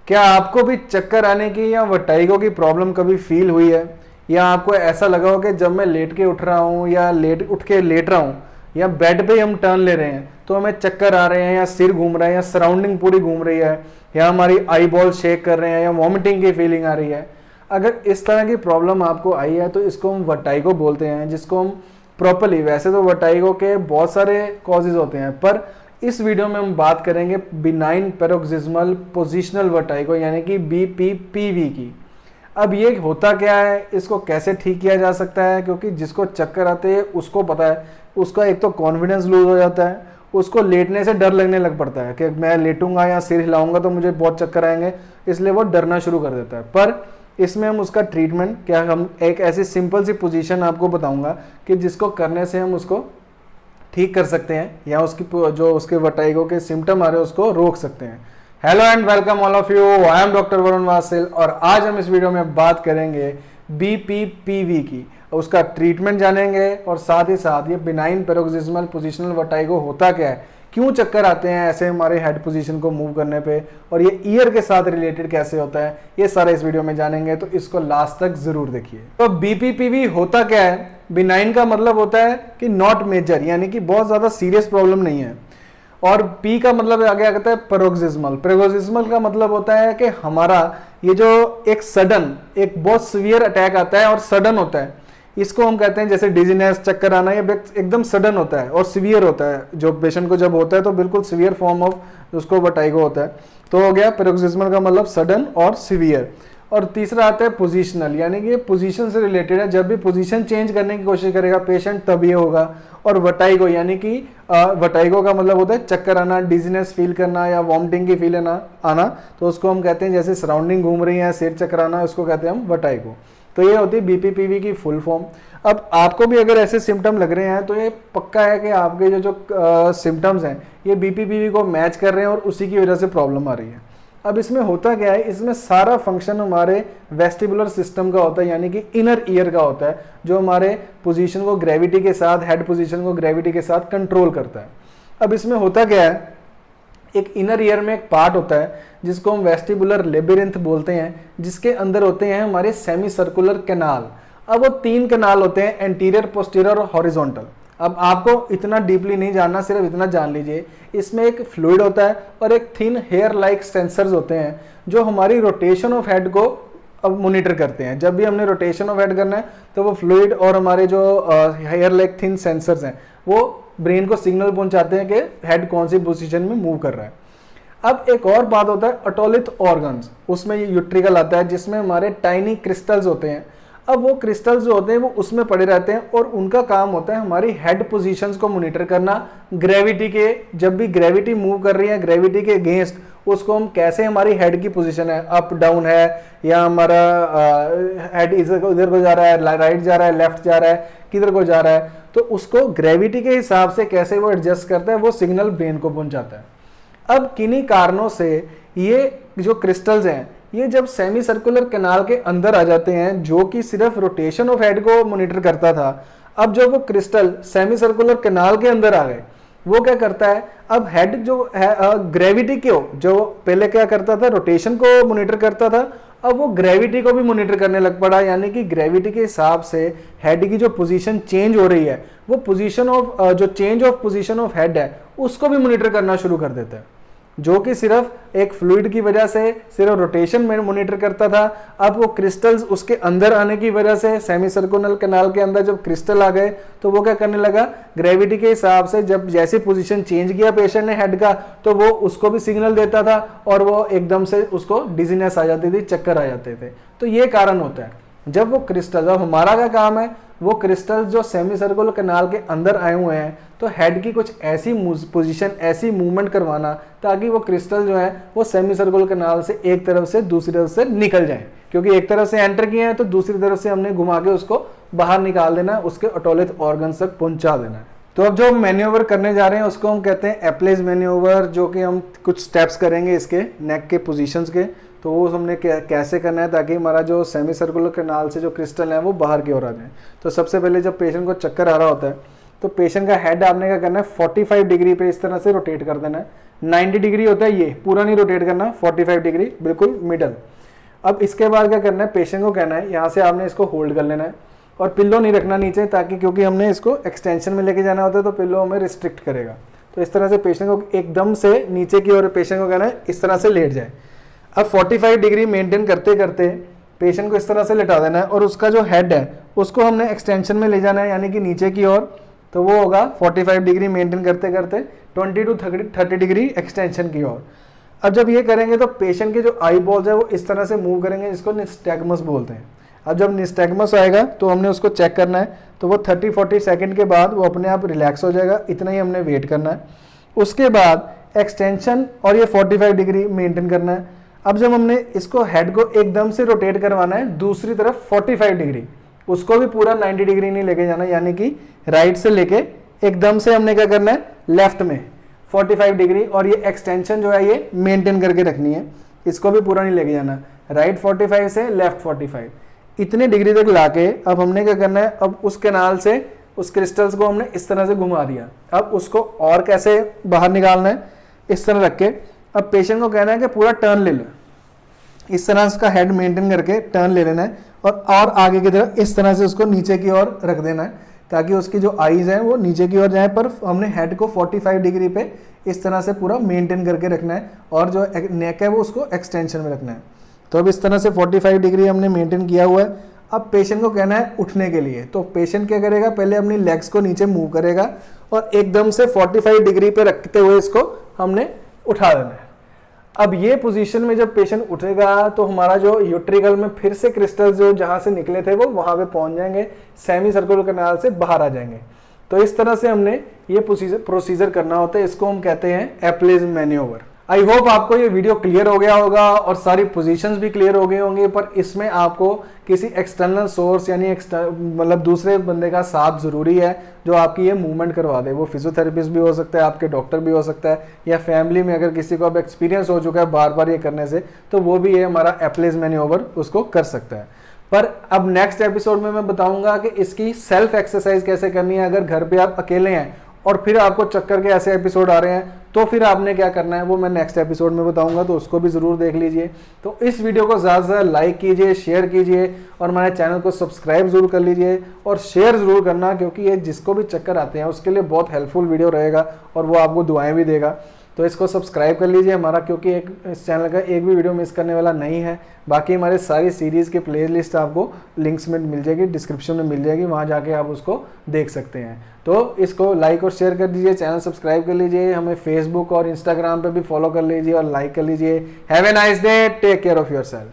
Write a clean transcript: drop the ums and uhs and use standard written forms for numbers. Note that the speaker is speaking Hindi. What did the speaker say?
क्या आपको भी चक्कर आने की या वर्टाइगो की प्रॉब्लम कभी फील हुई है, या आपको ऐसा लगा हो कि जब मैं लेट के उठ रहा हूँ या उठ के लेट रहा हूँ या बेड पे हम टर्न ले रहे हैं तो हमें चक्कर आ रहे हैं या सिर घूम रहा है या सराउंडिंग पूरी घूम रही है या हमारी आई बॉल शेक कर रहे हैं या वॉमिटिंग की फीलिंग आ रही है। अगर इस तरह की प्रॉब्लम आपको आई है तो इसको हम वर्टाइगो बोलते हैं, जिसको हम प्रॉपरली, वैसे तो वर्टाइगो के बहुत सारे कॉजेज होते हैं पर इस वीडियो में हम बात करेंगे बिनाइन पैरोक्सिस्मल पोजिशनल वर्टाइगो यानी कि BPPV की। अब ये होता क्या है, इसको कैसे ठीक किया जा सकता है, क्योंकि जिसको चक्कर आते हैं उसको पता है, उसका एक तो कॉन्फिडेंस लूज हो जाता है, उसको लेटने से डर लगने लग पड़ता है कि मैं लेटूंगा या सिर हिलाऊंगा तो मुझे बहुत चक्कर आएंगे, इसलिए वो डरना शुरू कर देता है। पर इसमें हम उसका ट्रीटमेंट क्या, हम एक ऐसी सिंपल सी पोजीशन आपको बताऊंगा कि जिसको करने से हम उसको ठीक कर सकते हैं या उसकी जो उसके वर्टाइगो के सिम्टम आ रहे हैं उसको रोक सकते हैं। Hello and welcome all of you, I am doctor Varun Vasil और आज हम इस वीडियो में बात करेंगे BPPV की, उसका ट्रीटमेंट जानेंगे और साथ ही साथ ये बिनाइन पैरोक्सिस्मल पोजिशनल वर्टाइगो होता क्या है, क्यों चक्कर आते हैं ऐसे हमारे हेड पोजीशन को मूव करने पे, और ये ईयर के साथ रिलेटेड कैसे होता है, ये सारा इस वीडियो में जानेंगे, तो इसको लास्ट तक जरूर देखिए। तो BPPV होता क्या है, बिनाइन का मतलब होता है कि नॉट मेजर, यानी कि बहुत ज्यादा सीरियस प्रॉब्लम नहीं है, और P का मतलब आगे आता है पैरोक्सिस्मल। पैरोक्सिस्मल का मतलब होता है कि हमारा ये जो एक सडन, एक बहुत सीवियर अटैक आता है और सडन होता है, इसको हम कहते हैं जैसे डिजीनेस, चक्कर आना, ये एकदम सडन होता है और सीवियर होता है। जो पेशेंट को जब होता है तो बिल्कुल सीवियर फॉर्म ऑफ उसको वर्टाइगो होता है। तो हो गया पैरोक्सिस्मल का मतलब सडन और सीवियर। और तीसरा आता है पोजीशनल, यानी कि पोजीशन से रिलेटेड है, जब भी पोजीशन चेंज करने की कोशिश करेगा पेशेंट तब ये होगा। और वर्टाइगो यानी कि वर्टाइगो का मतलब होता है चक्कर आना, डिजीनेस फील करना या वॉमिटिंग की फील आना, तो उसको हम कहते हैं जैसे सराउंडिंग घूम रही है, सिर चकराना, उसको कहते हैं हम वर्टाइगो। तो ये होती है BPPV की फुल फॉर्म। अब आपको भी अगर ऐसे सिम्टम लग रहे हैं तो ये पक्का है कि आपके जो सिम्टम्स हैं ये BPPV को मैच कर रहे हैं और उसी की वजह से प्रॉब्लम आ रही है। अब इसमें होता क्या है, इसमें सारा फंक्शन हमारे वेस्टिबुलर सिस्टम का होता है, यानी कि इनर ईयर का होता है, जो हमारे पोजीशन को ग्रेविटी के साथ, हेड पोजीशन को ग्रेविटी के साथ कंट्रोल करता है। अब इसमें होता क्या है, एक इनर ईयर में एक पार्ट होता है जिसको हम वेस्टिबुलर लेबिरिंथ बोलते हैं, जिसके अंदर होते हैं हमारे सेमी सर्कुलर कैनाल। अब वो 3 कैनाल होते हैं, एंटीरियर, पोस्टीरियर और हॉरिजॉन्टल। अब आपको इतना डीपली नहीं जानना, सिर्फ इतना जान लीजिए, इसमें एक फ्लूइड होता है और एक थिन हेयर लाइक सेंसर्स होते हैं जो हमारी रोटेशन ऑफ हेड को अब मॉनिटर करते हैं। जब भी हमने रोटेशन ऑफ हेड करना है तो वो फ्लूइड और हमारे जो हेयर लाइक थिन सेंसर्स हैं वो ब्रेन को सिग्नल पहुंचाते हैं कि हेड कौन सी पोजीशन में मूव कर रहा है। अब एक और बात होता है ऑटोलिथ ऑर्गन्स, उसमें ये यूट्रिकल आता है जिसमें हमारे टाइनी क्रिस्टल्स होते हैं। अब वो क्रिस्टल्स जो होते हैं वो उसमें पड़े रहते हैं और उनका काम होता है हमारी हेड पोजीशंस को मॉनिटर करना ग्रेविटी के, जब भी ग्रेविटी मूव कर रही है ग्रेविटी के अगेंस्ट, उसको हम कैसे हमारी हेड की पोजीशन है, अप डाउन है या हमारा हेड इधर को जा रहा है, राइट जा रहा है, लेफ्ट जा रहा है, किधर को जा रहा है, तो उसको ग्रेविटी के हिसाब से कैसे वो एडजस्ट करता है, वो सिग्नल ब्रेन को पहुंचाता है। अब किन्हीं कारणों से ये जो क्रिस्टल्स हैं ये जब सेमी सर्कुलर कैनाल के अंदर आ जाते हैं, जो कि सिर्फ रोटेशन ऑफ हेड को मॉनिटर करता था, अब जब वो क्रिस्टल सेमी सर्कुलर कैनाल के अंदर आ गए, वो क्या करता है, अब हेड जो है ग्रेविटी को, जो पहले क्या करता था, रोटेशन को मॉनिटर करता था, अब वो ग्रेविटी को भी मॉनिटर करने लग पड़ा, यानी कि ग्रेविटी के हिसाब से हेड की जो पोजीशन चेंज हो रही है, वो पोजीशन ऑफ जो change of position of head है उसको भी मॉनिटर करना शुरू कर देता है, जो कि सिर्फ एक फ्लूइड की वजह से सिर्फ रोटेशन में मॉनिटर करता था। अब वो क्रिस्टल्स उसके अंदर आने की वजह से, सेमी सर्कुलर कैनाल के अंदर जब क्रिस्टल आ गए तो वो क्या करने लगा, ग्रेविटी के हिसाब से जब जैसी पोजीशन चेंज किया पेशेंट ने हेड का, तो वो उसको भी सिग्नल देता था और वो एकदम से उसको डिजीनेस आ जाती थी, चक्कर आ जाते थे। तो ये कारण होता है जब वो क्रिस्टल, अब हमारा क्या काम है, वो क्रिस्टल जो सेमी सर्कुलर कैनाल के अंदर आए हुए हैं तो हेड की कुछ ऐसी पोजीशन, ऐसी मूवमेंट करवाना ताकि वो क्रिस्टल जो है वो सेमी सर्कुलर कैनाल से एक तरफ से दूसरी तरफ से निकल जाए, क्योंकि एक तरफ से एंटर किए हैं तो दूसरी तरफ से हमने घुमा के उसको बाहर निकाल देना है, उसके ऑटोलिथ ऑर्गन तक पहुंचा देना है। तो अब जो हम मैन्यूवर करने जा रहे हैं उसको हम कहते हैं एप्लेज मैन्यूवर, जो कि हम कुछ स्टेप्स करेंगे इसके नेक के पोजीशंस के। तो वो हमने कैसे करना है ताकि हमारा जो सेमी सर्कुलर कैनाल से जो क्रिस्टल है वो बाहर की ओर आ जाए। तो सबसे पहले जब पेशेंट को चक्कर आ रहा होता है तो पेशेंट का हेड आपने क्या करना है, 45 डिग्री पे इस तरह से रोटेट कर देना है, 90 डिग्री होता है, ये पूरा नहीं रोटेट करना, 45 डिग्री बिल्कुल मिडल। अब इसके बाद क्या करना है, पेशेंट को कहना है यहाँ से आपने इसको होल्ड कर लेना है और पिल्लो नहीं रखना नीचे, ताकि क्योंकि हमने इसको एक्सटेंशन में लेके जाना होता है तो पिल्लो हमें रिस्ट्रिक्ट करेगा। तो इस तरह से पेशेंट को एकदम से नीचे की ओर पेशेंट को कहना है इस तरह से लेट जाए। अब 45 डिग्री मेंटेन करते करते पेशेंट को इस तरह से लेटा देना है और उसका जो हेड है उसको हमने एक्सटेंशन में ले जाना है, यानी कि नीचे की ओर। तो वो होगा 45 डिग्री मेंटेन करते करते 20 टू 30 डिग्री एक्सटेंशन की ओर। अब जब ये करेंगे तो पेशेंट के जो आई बॉल्स है वो इस तरह से मूव करेंगे, जिसको निस्टैग्मस बोलते हैं। अब जब निस्टैग्मस आएगा तो हमने उसको चेक करना है, तो वो 30-40 सेकंड के बाद वो अपने आप रिलैक्स हो जाएगा, इतना ही हमने वेट करना है। उसके बाद एक्सटेंशन और ये 45 डिग्री मेंटेन करना है। अब जब हमने इसको हेड को एकदम से रोटेट करवाना है दूसरी तरफ 45 डिग्री, उसको भी पूरा 90 डिग्री नहीं लेके जाना, यानी कि राइट से लेके एकदम से हमने क्या करना है लेफ्ट में 45 डिग्री, और ये एक्सटेंशन जो है ये मेंटेन करके रखनी है, इसको भी पूरा नहीं लेके जाना। राइट 45 से लेफ्ट 45 इतने डिग्री तक लाके अब हमने क्या करना है, अब उस कैनाल से उस क्रिस्टल्स को हमने इस तरह से घुमा दिया। अब उसको और कैसे बाहर निकालना है, इस तरह रख के अब पेशेंट को कहना है कि पूरा टर्न ले लो, इस तरह उसका हेड मेंटेन करके टर्न ले लेना है और आगे की तरफ इस तरह से उसको नीचे की ओर रख देना है, ताकि उसकी जो आईज हैं वो नीचे की ओर जाए, पर हमने हेड को 45 डिग्री पे इस तरह से पूरा मेंटेन करके रखना है और जो नेक है वो उसको एक्सटेंशन में रखना है। तो अब इस तरह से 45 डिग्री हमने मेंटेन किया हुआ है। अब पेशेंट को कहना है उठने के लिए, तो पेशेंट क्या करेगा, पहले अपनी लेग्स को नीचे मूव करेगा और एकदम से 45 डिग्री पे रखते हुए इसको हमने उठा देना है। अब ये पोजीशन में जब पेशेंट उठेगा तो हमारा जो यूट्रिकल में फिर से क्रिस्टल्स जो जहां से निकले थे वो वहां पे पहुंच जाएंगे, सेमी सर्कुलर कैनाल से बाहर आ जाएंगे। तो इस तरह से हमने ये प्रोसीजर करना होता है, इसको हम कहते हैं एप्लेज मैन्योवर। आई होप आपको ये वीडियो क्लियर हो गया होगा और सारी पोजीशंस भी क्लियर हो गए होंगे, पर इसमें आपको किसी एक्सटर्नल सोर्स यानी मतलब दूसरे बंदे का साथ जरूरी है जो आपकी ये मूवमेंट करवा दे। वो फिजियोथेरेपिस्ट भी हो सकता है, आपके डॉक्टर भी हो सकता है, या फैमिली में अगर किसी को अब एक्सपीरियंस हो चुका है बार बार ये करने से, तो वो भी ये हमारा एप्लेज मैन्योवर उसको कर सकता है। पर अब नेक्स्ट एपिसोड में मैं बताऊंगा कि इसकी सेल्फ एक्सरसाइज कैसे करनी है। अगर घर पे आप अकेले हैं और फिर आपको चक्कर के ऐसे एपिसोड आ रहे हैं तो फिर आपने क्या करना है वो मैं नेक्स्ट एपिसोड में बताऊंगा, तो उसको भी जरूर देख लीजिए। तो इस वीडियो को ज़्यादा से ज़्यादा लाइक कीजिए, शेयर कीजिए और हमारे चैनल को सब्सक्राइब जरूर कर लीजिए और शेयर जरूर करना, क्योंकि ये जिसको भी चक्कर आते हैं उसके लिए बहुत हेल्पफुल वीडियो रहेगा और वो आपको दुआएं भी देगा। तो इसको सब्सक्राइब कर लीजिए हमारा, क्योंकि इस चैनल का एक भी वीडियो मिस करने वाला नहीं है। बाकी हमारे सारी सीरीज़ की प्लेलिस्ट आपको लिंक्स में मिल जाएगी, डिस्क्रिप्शन में मिल जाएगी, वहाँ जाके आप उसको देख सकते हैं। तो इसको लाइक और शेयर कर दीजिए, चैनल सब्सक्राइब कर लीजिए, हमें फेसबुक और इंस्टाग्राम पे भी फॉलो कर लीजिए और लाइक कर लीजिए। Have a nice day, take care of yourself.